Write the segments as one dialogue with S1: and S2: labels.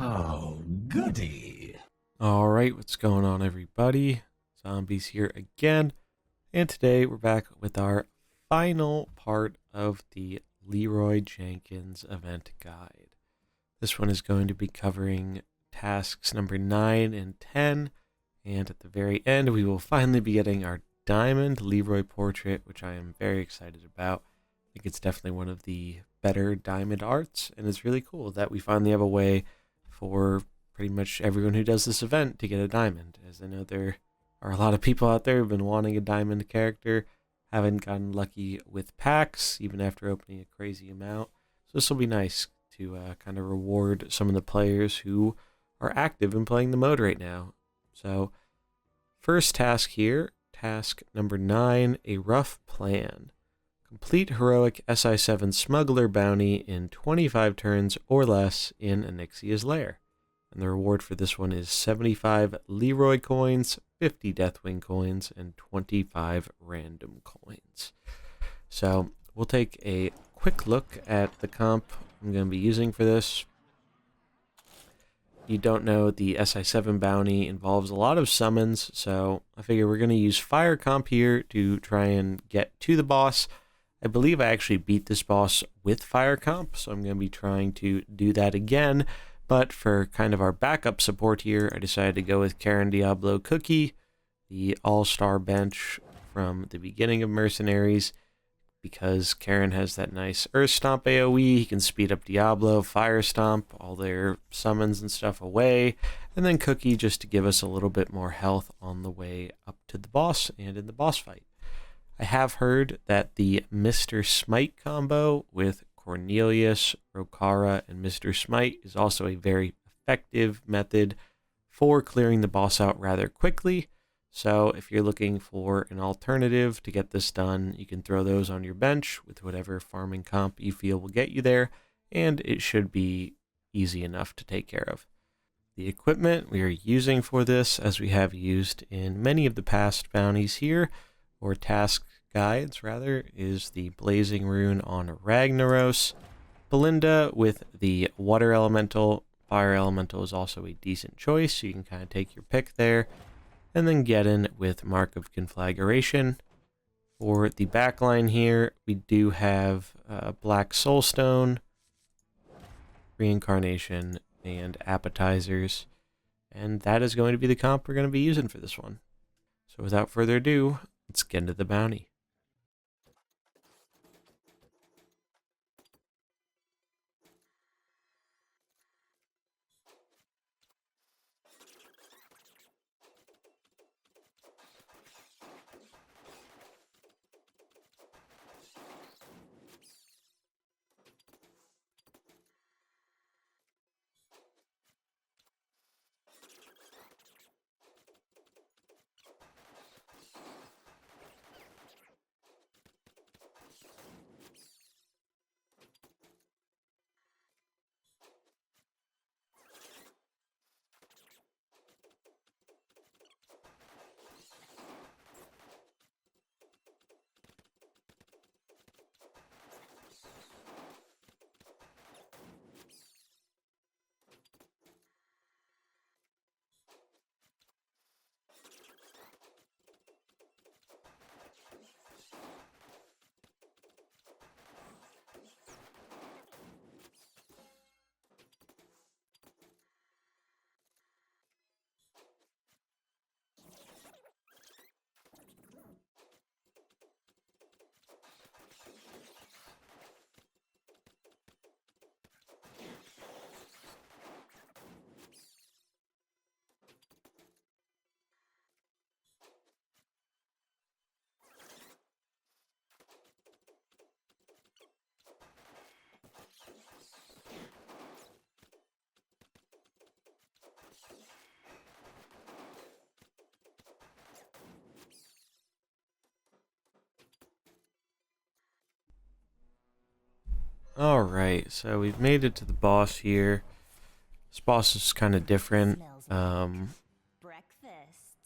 S1: Oh, goody.
S2: Alright, what's going on, everybody? Zombies here again, and today we're back with our final part of the Leeroy Jenkins event guide. This one is going to be covering tasks number 9 and 10, and at the very end we will finally be getting our Diamond Leeroy portrait, which I am very excited about. I think it's definitely one of the better diamond arts, and it's really cool that we finally have a way for pretty much everyone who does this event to get a diamond, as I know there are a lot of people out there who've been wanting a diamond character, haven't gotten lucky with packs, even after opening a crazy amount. So this will be nice to kind of reward some of the players who are active in playing the mode right now. So first task here, task number 9, a rough plan. Complete Heroic SI7 Smuggler bounty in 25 turns or less in Onyxia's lair. And the reward for this one is 75 Leeroy coins, 50 Deathwing coins, and 25 random coins. So we'll take a quick look at the comp I'm going to be using for this. If you don't know, the SI7 bounty involves a lot of summons, so I figure we're going to use Fire Comp here to try and get to the boss. I believe I actually beat this boss with Fire Comp, so I'm going to be trying to do that again. But for kind of our backup support here, I decided to go with Karen Diablo Cookie, the all-star bench from the beginning of Mercenaries, because Karen has that nice Earth Stomp AoE. He can speed up Diablo, Fire Stomp, all their summons and stuff away, and then Cookie just to give us a little bit more health on the way up to the boss and in the boss fight. I have heard that the Mr. Smite combo with Cornelius, Rokara, and Mr. Smite is also a very effective method for clearing the boss out rather quickly. So if you're looking for an alternative to get this done, you can throw those on your bench with whatever farming comp you feel will get you there, and it should be easy enough to take care of. The equipment we are using for this, as we have used in many of the past bounties here, or task guides rather, is the Blazing Rune on Ragnaros. Belinda with the Water Elemental. Fire Elemental is also a decent choice, so you can kind of take your pick there. And then Geddon with Mark of Conflagration. For the backline here, we do have Black Soulstone, Reincarnation, and Appetizers. And that is going to be the comp we're going to be using for this one. So without further ado, let's get into the bounty. Alright, so we've made it to the boss here. This boss is kind of different.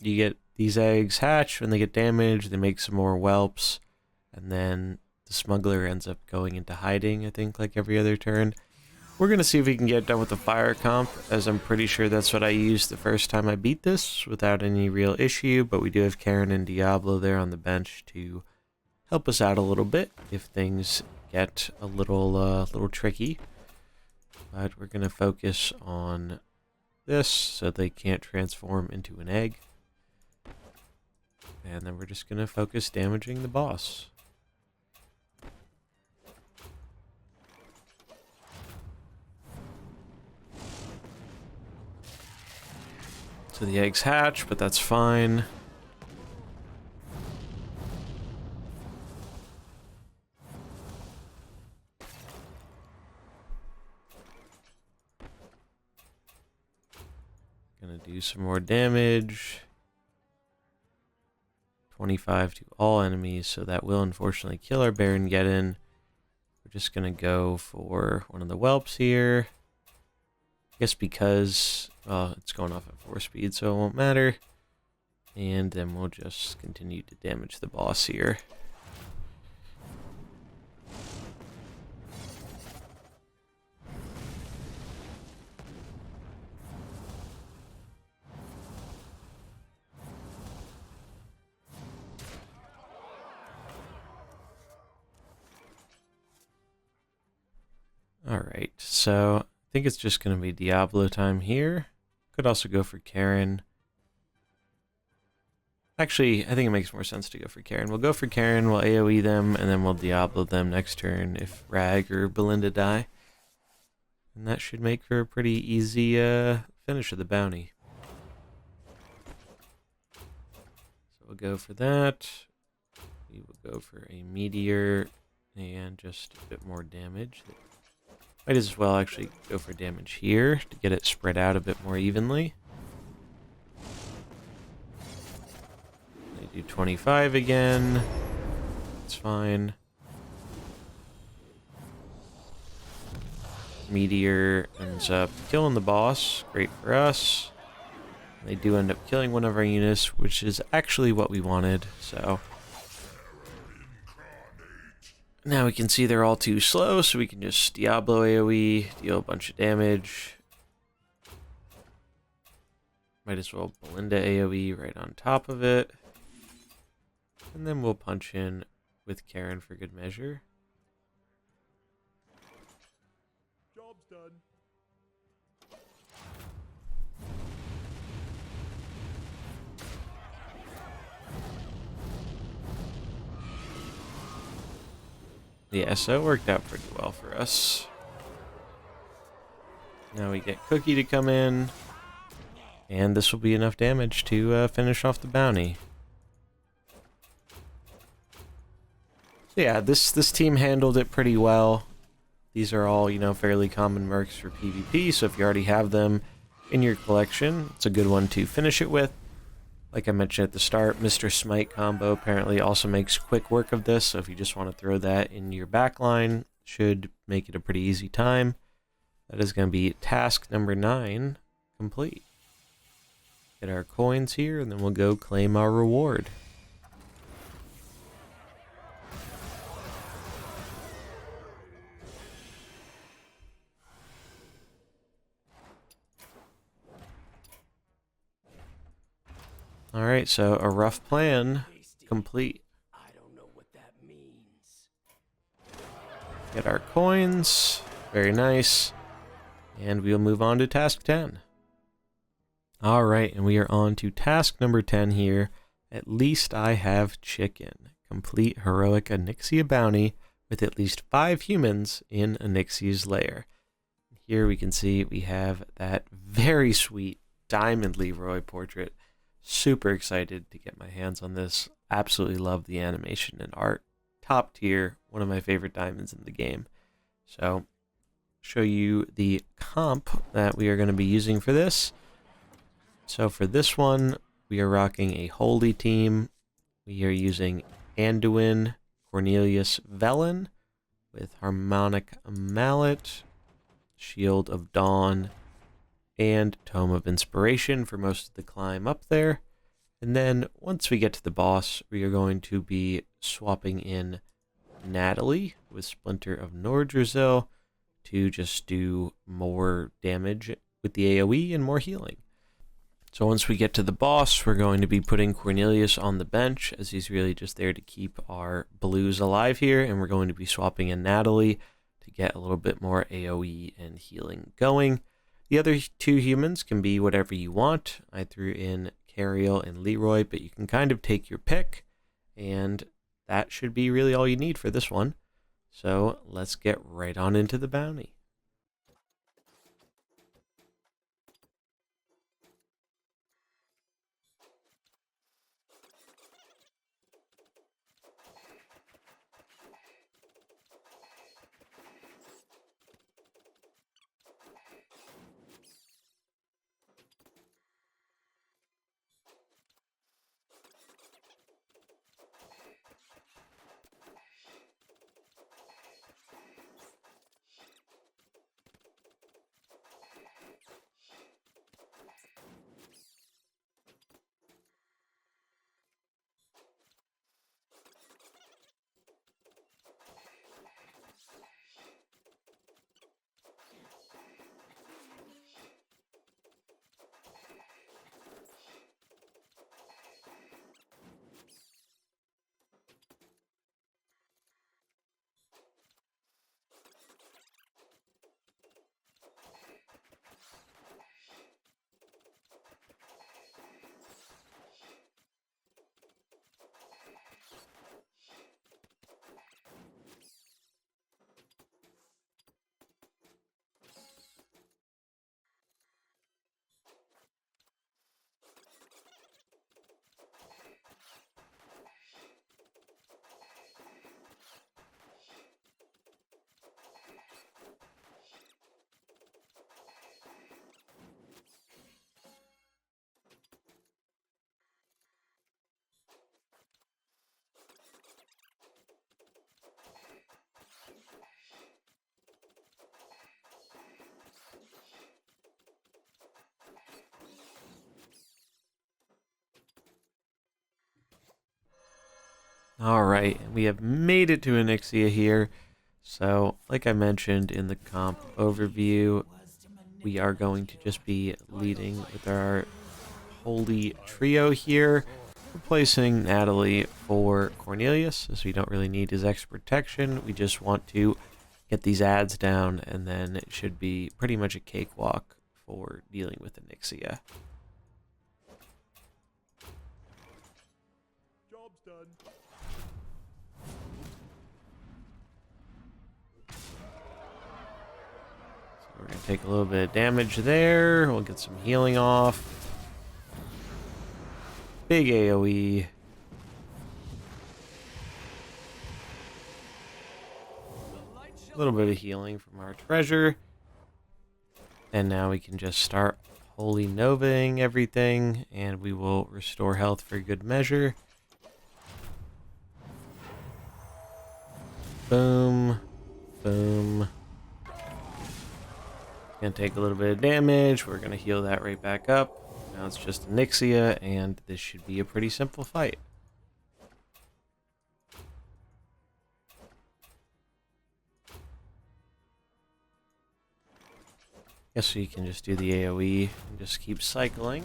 S2: You get these eggs hatch. When they get damaged, they make some more whelps. And then the smuggler ends up going into hiding, I think, like every other turn. we're going to see if we can get done with the fire comp, as I'm pretty sure that's what I used the first time I beat this without any real issue, but we do have Karen and Diablo there on the bench to help us out a little bit if things get a little tricky. But we're going to focus on this so they can't transform into an egg. And then we're just going to focus damaging the boss. So the eggs hatch, but that's fine. Gonna do some more damage. 25 to all enemies, so that will unfortunately kill our Baron Geddon. We're just gonna go for one of the whelps here. I guess because it's going off at 4 speed, so it won't matter. And then we'll just continue to damage the boss here. Alright, so I think it's just going to be Diablo time here. Could also go for Karen. Actually, I think it makes more sense to go for Karen. We'll go for Karen, we'll AoE them, and then we'll Diablo them next turn if Rag or Belinda die. And that should make for a pretty easy finish of the bounty. So we'll go for that. We will go for a Meteor and just a bit more damage. Might as well actually go for damage here to get it spread out a bit more evenly. They do 25 again. It's fine. Meteor ends up killing the boss. Great for us. They do end up killing one of our units, which is actually what we wanted, so... Now we can see they're all too slow, so we can just Diablo AoE, deal a bunch of damage. Might as well Belinda AoE right on top of it. And then we'll punch in with Karen for good measure.
S3: Job's done.
S2: Yeah, so it worked out pretty well for us. Now we get Cookie to come in. And this will be enough damage to finish off the bounty. So yeah, this team handled it pretty well. These are all, you know, fairly common mercs for PvP, so if you already have them in your collection, it's a good one to finish it with. Like I mentioned at the start, Mr. Smite combo apparently also makes quick work of this, so if you just want to throw that in your backline, should make it a pretty easy time. That is going to be task number 9 complete. Get our coins here, and then we'll go claim our reward. Alright, so a rough plan complete.
S1: I don't know what that means.
S2: Get our coins. Very nice. And we'll move on to task 10. Alright, and we are on to task number 10 here. At least I have chicken. Complete Heroic Onyxia bounty with at least 5 humans in Onyxia's lair. Here we can see we have that very sweet Diamond Leeroy portrait. Super excited to get my hands on this. Absolutely love the animation and art. Top tier, one of my favorite diamonds in the game. So, show you the comp that we are going to be using for this. So for this one, we are rocking a holy team. We are using Anduin, Cornelius Velen with Harmonic Mallet, Shield of Dawn, and Tome of Inspiration for most of the climb up there. And then once we get to the boss, we are going to be swapping in Natalie with Splinter of Nordrazil to just do more damage with the AoE and more healing. So once we get to the boss, we're going to be putting Cornelius on the bench, as he's really just there to keep our blues alive here, and we're going to be swapping in Natalie to get a little bit more AoE and healing going. The other two humans can be whatever you want. I threw in Cariel and Leeroy, but you can kind of take your pick, and that should be really all you need for this one. So let's get right on into the bounty. Alright, we have made it to Onyxia here. So, like I mentioned in the comp overview, we are going to just be leading with our holy trio here, replacing Natalie for Cornelius, as we don't really need his extra protection. We just want to get these ads down, and then it should be pretty much a cakewalk for dealing with Onyxia.
S3: Job's done.
S2: We're going to take a little bit of damage there. We'll get some healing off. Big AoE. A little bit of healing from our treasure. And now we can just start holy novaing everything, and we will restore health for good measure. Boom. Boom. Gonna take a little bit of damage. We're gonna heal that right back up. Now it's just Onyxia, and this should be a pretty simple fight. Guess we can just do the AoE and just keep cycling.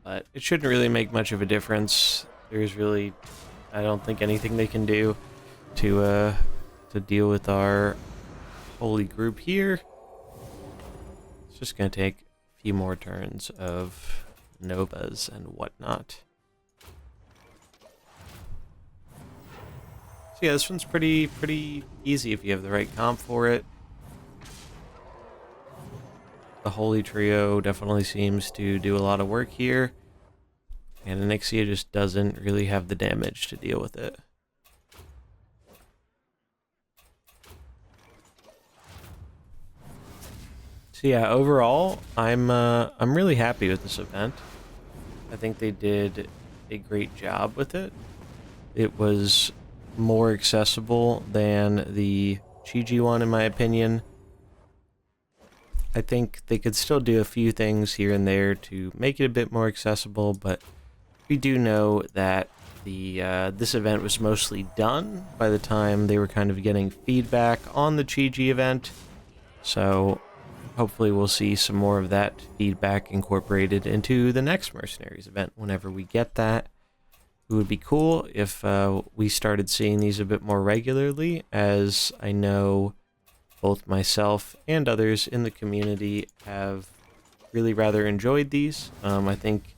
S2: But it shouldn't really make much of a difference. There's really, I don't think, anything they can do to deal with our holy group here. It's just going to take a few more turns of novas and whatnot. So yeah, this one's pretty easy if you have the right comp for it. The holy trio definitely seems to do a lot of work here, and Onyxia just doesn't really have the damage to deal with it. So yeah, overall, I'm really happy with this event. I think they did a great job with it. It was more accessible than the Chi one, in my opinion. I think they could still do a few things here and there to make it a bit more accessible, but we do know that this event was mostly done by the time they were kind of getting feedback on the Chi-Ji event. So hopefully we'll see some more of that feedback incorporated into the next Mercenaries event whenever we get that. It would be cool if we started seeing these a bit more regularly, as I know both myself and others in the community have really rather enjoyed these. I think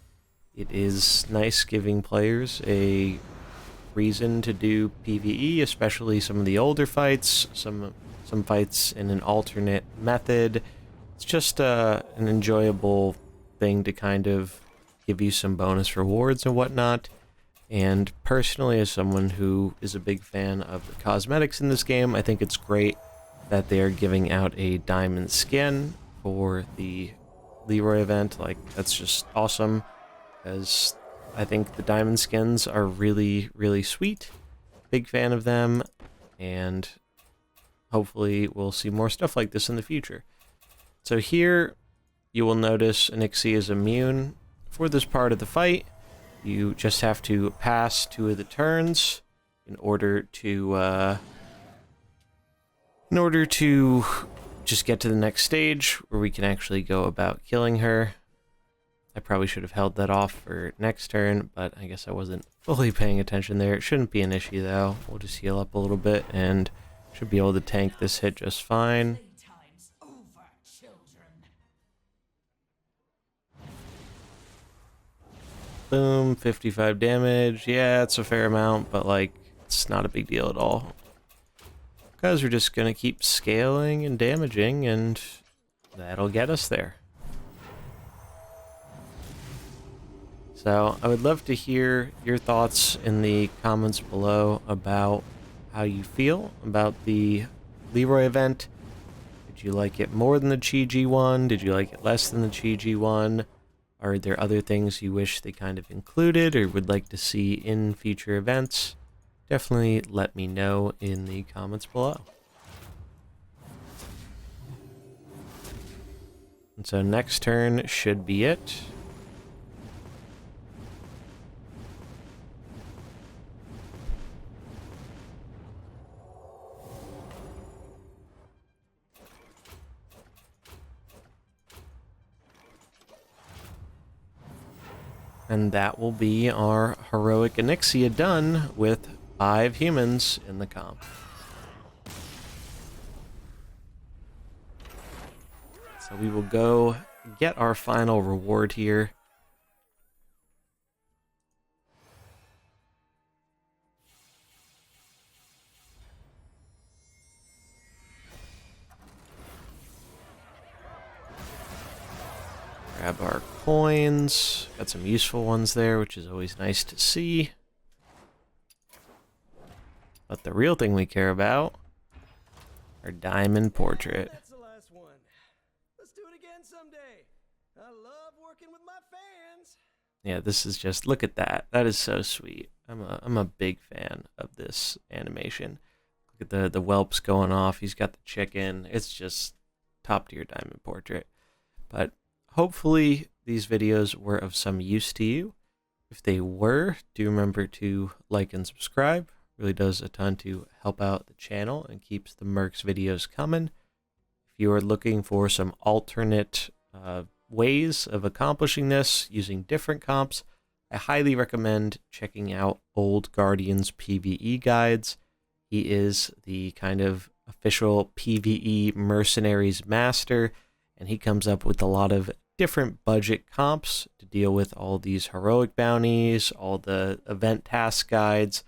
S2: it is nice giving players a reason to do PvE, especially some of the older fights, some fights in an alternate method. It's just an enjoyable thing to kind of give you some bonus rewards and whatnot. And personally, as someone who is a big fan of the cosmetics in this game, I think it's great that they are giving out a diamond skin for the Leeroy event. Like, that's just awesome, because I think the diamond skins are really, really sweet. Big fan of them, and hopefully we'll see more stuff like this in the future. So here, you will notice Onyxia is immune for this part of the fight. You just have to pass 2 of the turns in order to just get to the next stage where we can actually go about killing her. I probably should have held that off for next turn, but I guess I wasn't fully paying attention there. It shouldn't be an issue though. We'll just heal up a little bit and should be able to tank this hit just fine. Boom, 55 damage. Yeah, it's a fair amount, but like, it's not a big deal at all. Because we're just gonna keep scaling and damaging, and that'll get us there. So I would love to hear your thoughts in the comments below about how you feel about the Leeroy event. Did you like it more than the Chi-Ji one? Did you like it less than the Chi-Ji one? Are there other things you wish they kind of included or would like to see in future events? Definitely let me know in the comments below. And so next turn should be it. And that will be our Heroic Onyxia done with 5 humans in the comp. So we will go get our final reward here. Grab our coins. Got some useful ones there, which is always nice to see. But the real thing we care about, our diamond portrait.
S1: That's the last one. Let's do it again someday. I love working with my fans.
S2: Yeah, this is just, look at that. That is so sweet. I'm a big fan of this animation. Look at the whelps going off. He's got the chicken. It's just top tier diamond portrait. But hopefully these videos were of some use to you. If they were, do remember to like and subscribe. Really does a ton to help out the channel and keeps the Mercs videos coming. If you are looking for some alternate ways of accomplishing this using different comps, I highly recommend checking out Old Guardian's PvE guides. He is the kind of official PvE Mercenaries master, and he comes up with a lot of different budget comps to deal with all these heroic bounties, all the event task guides.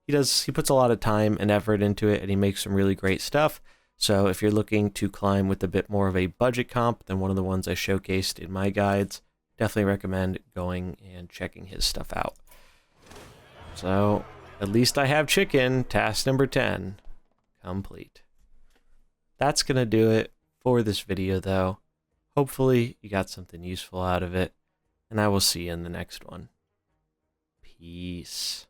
S2: He puts a lot of time and effort into it, and he makes some really great stuff. So if you're looking to climb with a bit more of a budget comp than one of the ones I showcased in my guides, definitely recommend going and checking his stuff out. So at least I have chicken. Task number 10 complete. That's going to do it for this video, though. Hopefully you got something useful out of it, and I will see you in the next one. Peace.